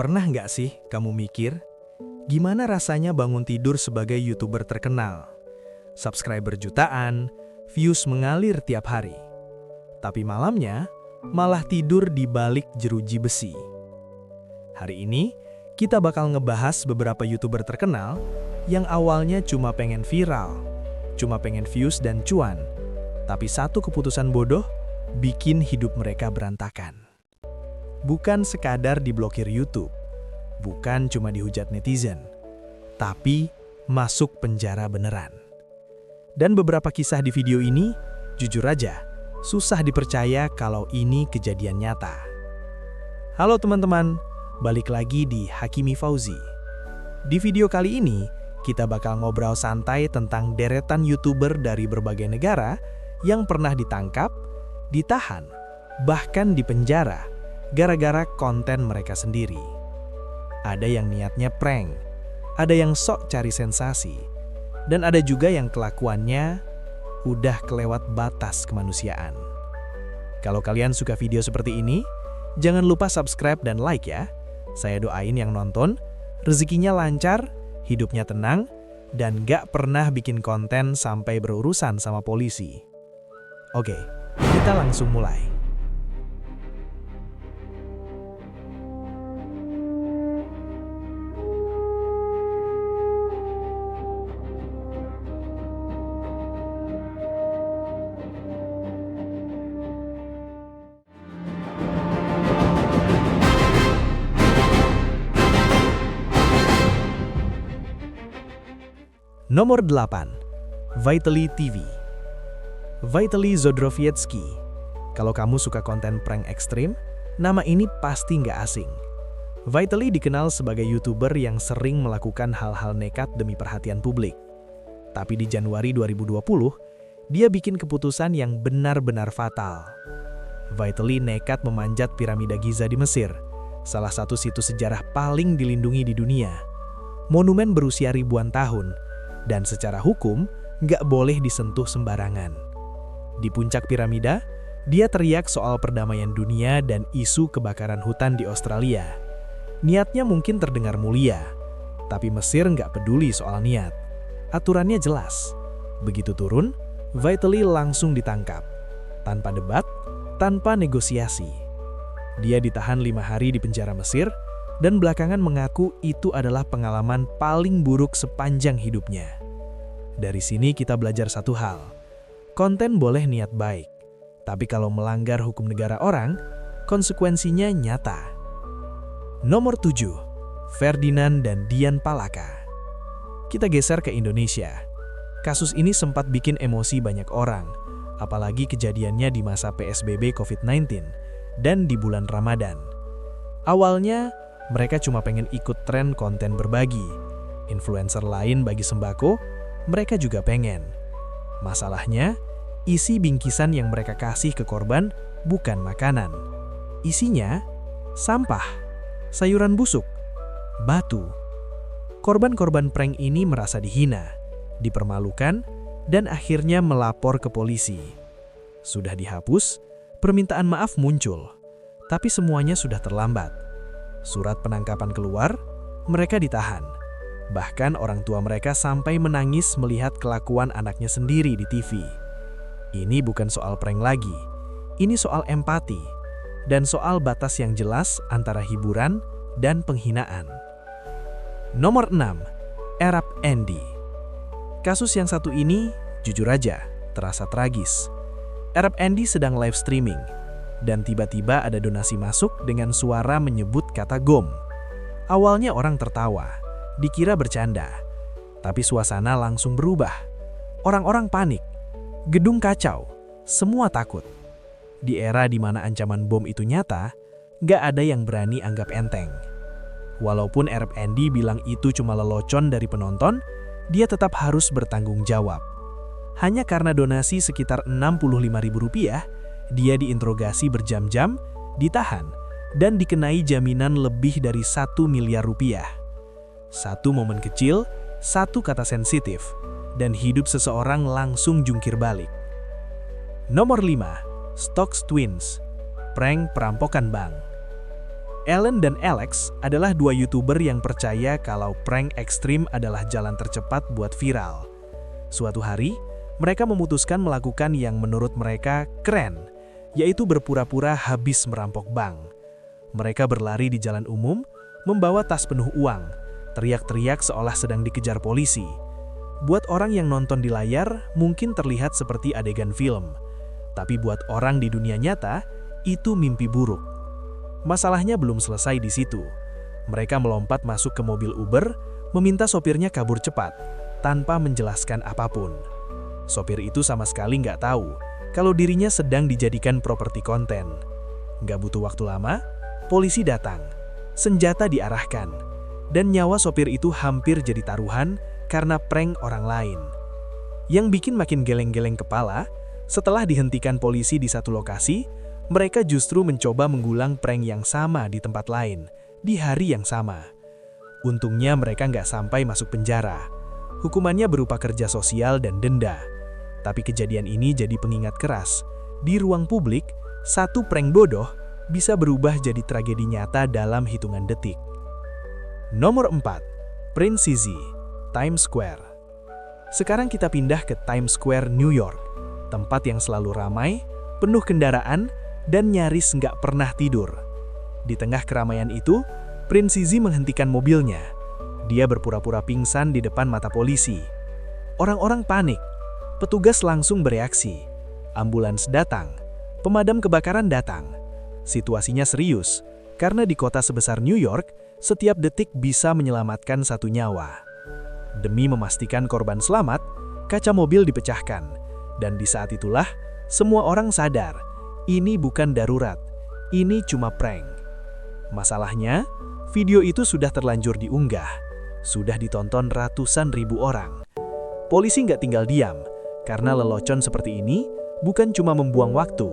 Pernah nggak sih kamu mikir, gimana rasanya bangun tidur sebagai YouTuber terkenal? Subscriber jutaan, views mengalir tiap hari. Tapi malamnya, malah tidur di balik jeruji besi. Hari ini, kita bakal ngebahas beberapa YouTuber terkenal yang awalnya cuma pengen viral, cuma pengen views dan cuan. Tapi satu keputusan bodoh bikin hidup mereka berantakan. Bukan sekadar diblokir YouTube, bukan cuma dihujat netizen, tapi masuk penjara beneran. Dan beberapa kisah di video ini, jujur aja, susah dipercaya kalau ini kejadian nyata. Halo teman-teman, balik lagi di Hakimi Fauzi. Di video kali ini, kita bakal ngobrol santai tentang deretan YouTuber dari berbagai negara yang pernah ditangkap, ditahan, bahkan dipenjara gara-gara konten mereka sendiri. Ada yang niatnya prank, ada yang sok cari sensasi, dan ada juga yang kelakuannya udah kelewat batas kemanusiaan. Kalau kalian suka video seperti ini, jangan lupa subscribe dan like ya. Saya doain yang nonton, rezekinya lancar, hidupnya tenang, dan gak pernah bikin konten sampai berurusan sama polisi. Oke, kita langsung mulai. Nomor 8. Vitaly TV. Vitaly Zodrowiecki. Kalau kamu suka konten prank ekstrim, nama ini pasti nggak asing. Vitaly dikenal sebagai YouTuber yang sering melakukan hal-hal nekat demi perhatian publik. Tapi di Januari 2020, dia bikin keputusan yang benar-benar fatal. Vitaly nekat memanjat piramida Giza di Mesir, salah satu situs sejarah paling dilindungi di dunia. Monumen berusia ribuan tahun, dan secara hukum nggak boleh disentuh sembarangan. Di puncak piramida, dia teriak soal perdamaian dunia dan isu kebakaran hutan di Australia. Niatnya mungkin terdengar mulia, tapi Mesir nggak peduli soal niat. Aturannya jelas. Begitu turun, Vitaly langsung ditangkap. Tanpa debat, tanpa negosiasi. Dia ditahan 5 hari di penjara Mesir, dan belakangan mengaku itu adalah pengalaman paling buruk sepanjang hidupnya. Dari sini kita belajar satu hal. Konten boleh niat baik, tapi kalau melanggar hukum negara orang, konsekuensinya nyata. Nomor 7. Ferdinand dan Dian Palaka. Kita geser ke Indonesia. Kasus ini sempat bikin emosi banyak orang, apalagi kejadiannya di masa PSBB COVID-19 dan di bulan Ramadan. Awalnya, mereka cuma pengen ikut tren konten berbagi. Influencer lain bagi sembako, mereka juga pengen. Masalahnya, isi bingkisan yang mereka kasih ke korban bukan makanan. Isinya, sampah, sayuran busuk, batu. Korban-korban prank ini merasa dihina, dipermalukan, dan akhirnya melapor ke polisi. Sudah dihapus, permintaan maaf muncul, tapi semuanya sudah terlambat. Surat penangkapan keluar, mereka ditahan. Bahkan orang tua mereka sampai menangis melihat kelakuan anaknya sendiri di TV. Ini bukan soal prank lagi, ini soal empati, dan soal batas yang jelas antara hiburan dan penghinaan. Nomor 6. Erap Andy. Kasus yang satu ini, jujur aja, terasa tragis. Erap Andy sedang live streaming, dan tiba-tiba ada donasi masuk dengan suara menyebut kata gom. Awalnya orang tertawa, dikira bercanda, tapi suasana langsung berubah. Orang-orang panik, gedung kacau, semua takut. Di era di mana ancaman bom itu nyata, gak ada yang berani anggap enteng. Walaupun Erap Andy bilang itu cuma lelucon dari penonton, dia tetap harus bertanggung jawab. Hanya karena donasi sekitar Rp65.000, dia diinterogasi berjam-jam, ditahan, dan dikenai jaminan lebih dari Rp1 miliar. Satu momen kecil, satu kata sensitif, dan hidup seseorang langsung jungkir balik. Nomor 5. Stocks Twins. Prank perampokan bank. Ellen dan Alex adalah dua YouTuber yang percaya kalau prank ekstrim adalah jalan tercepat buat viral. Suatu hari, mereka memutuskan melakukan yang menurut mereka keren, yaitu berpura-pura habis merampok bank. Mereka berlari di jalan umum, membawa tas penuh uang, teriak-teriak seolah sedang dikejar polisi. Buat orang yang nonton di layar, mungkin terlihat seperti adegan film. Tapi buat orang di dunia nyata, itu mimpi buruk. Masalahnya belum selesai di situ. Mereka melompat masuk ke mobil Uber, meminta sopirnya kabur cepat, tanpa menjelaskan apapun. Sopir itu sama sekali nggak tahu kalau dirinya sedang dijadikan properti konten. Nggak butuh waktu lama, polisi datang, senjata diarahkan, dan nyawa sopir itu hampir jadi taruhan karena prank orang lain. Yang bikin makin geleng-geleng kepala, setelah dihentikan polisi di satu lokasi, mereka justru mencoba mengulang prank yang sama di tempat lain, di hari yang sama. Untungnya mereka nggak sampai masuk penjara. Hukumannya berupa kerja sosial dan denda. Tapi kejadian ini jadi pengingat keras. Di ruang publik, satu prank bodoh bisa berubah jadi tragedi nyata dalam hitungan detik. Nomor 4. Prince Sizzy, Times Square. Sekarang kita pindah ke Times Square, New York. Tempat yang selalu ramai, penuh kendaraan, dan nyaris nggak pernah tidur. Di tengah keramaian itu, Prince Sizzy menghentikan mobilnya. Dia berpura-pura pingsan di depan mata polisi. Orang-orang panik. Petugas langsung bereaksi. Ambulans datang. Pemadam kebakaran datang. Situasinya serius, karena di kota sebesar New York, setiap detik bisa menyelamatkan satu nyawa. Demi memastikan korban selamat, kaca mobil dipecahkan. Dan di saat itulah, semua orang sadar, ini bukan darurat, ini cuma prank. Masalahnya, video itu sudah terlanjur diunggah, sudah ditonton ratusan ribu orang. Polisi nggak tinggal diam, karena lelucon seperti ini bukan cuma membuang waktu,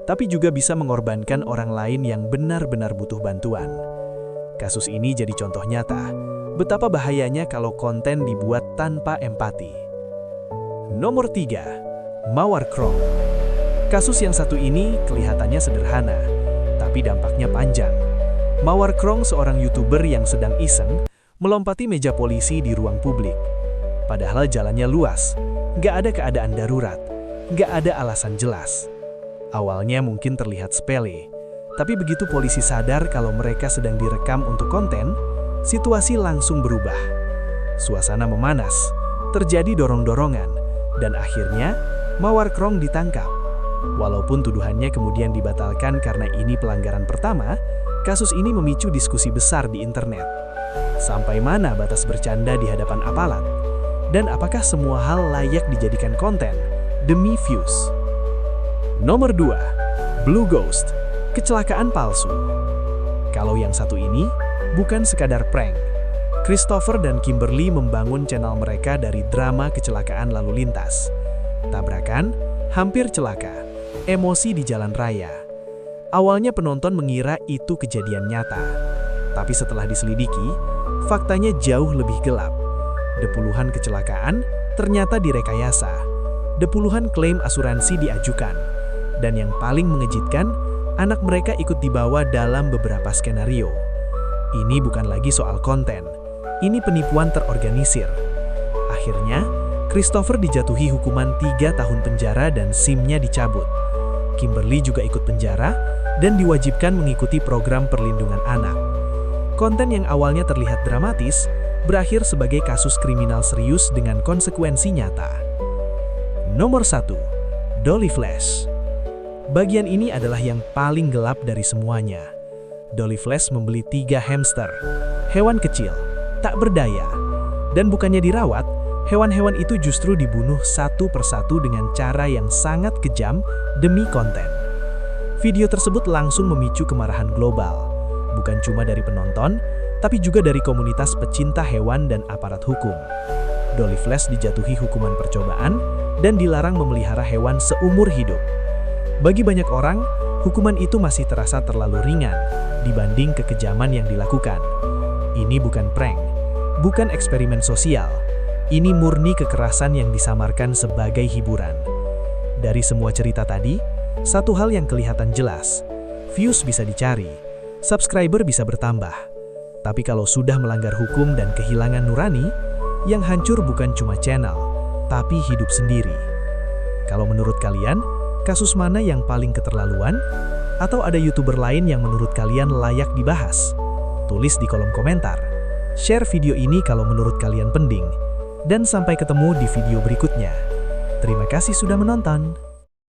tapi juga bisa mengorbankan orang lain yang benar-benar butuh bantuan. Kasus ini jadi contoh nyata, betapa bahayanya kalau konten dibuat tanpa empati. Nomor 3. Mawar Krong. Kasus yang satu ini kelihatannya sederhana, tapi dampaknya panjang. Mawar Krong seorang YouTuber yang sedang iseng melompati meja polisi di ruang publik. Padahal jalannya luas, nggak ada keadaan darurat, nggak ada alasan jelas. Awalnya mungkin terlihat sepele, tapi begitu polisi sadar kalau mereka sedang direkam untuk konten, situasi langsung berubah. Suasana memanas, terjadi dorong-dorongan, dan akhirnya Mawar Krong ditangkap. Walaupun tuduhannya kemudian dibatalkan karena ini pelanggaran pertama, kasus ini memicu diskusi besar di internet. Sampai mana batas bercanda di hadapan aparat? Dan apakah semua hal layak dijadikan konten demi views? Nomor 2. Blue Ghost, kecelakaan palsu. Kalau yang satu ini bukan sekadar prank. Christopher dan Kimberly membangun channel mereka dari drama kecelakaan lalu lintas. Tabrakan, hampir celaka. Emosi di jalan raya. Awalnya penonton mengira itu kejadian nyata. Tapi setelah diselidiki, faktanya jauh lebih gelap. Depuluhan kecelakaan ternyata direkayasa. Depuluhan klaim asuransi diajukan. Dan yang paling mengejutkan, anak mereka ikut dibawa dalam beberapa skenario. Ini bukan lagi soal konten. Ini penipuan terorganisir. Akhirnya, Christopher dijatuhi hukuman 3 tahun penjara dan SIM-nya dicabut. Kimberly juga ikut penjara dan diwajibkan mengikuti program perlindungan anak. Konten yang awalnya terlihat dramatis, berakhir sebagai kasus kriminal serius dengan konsekuensi nyata. Nomor 1. Dolly Flash. Bagian ini adalah yang paling gelap dari semuanya. Dolly Flash membeli 3 hamster, hewan kecil, tak berdaya. Dan bukannya dirawat, hewan-hewan itu justru dibunuh satu persatu dengan cara yang sangat kejam demi konten. Video tersebut langsung memicu kemarahan global, bukan cuma dari penonton, tapi juga dari komunitas pecinta hewan dan aparat hukum. Dolly Flash dijatuhi hukuman percobaan dan dilarang memelihara hewan seumur hidup. Bagi banyak orang, hukuman itu masih terasa terlalu ringan dibanding kekejaman yang dilakukan. Ini bukan prank, bukan eksperimen sosial. Ini murni kekerasan yang disamarkan sebagai hiburan. Dari semua cerita tadi, satu hal yang kelihatan jelas, views bisa dicari, subscriber bisa bertambah. Tapi kalau sudah melanggar hukum dan kehilangan nurani, yang hancur bukan cuma channel, tapi hidup sendiri. Kalau menurut kalian, kasus mana yang paling keterlaluan? Atau ada YouTuber lain yang menurut kalian layak dibahas? Tulis di kolom komentar. Share video ini kalau menurut kalian penting. Dan sampai ketemu di video berikutnya. Terima kasih sudah menonton.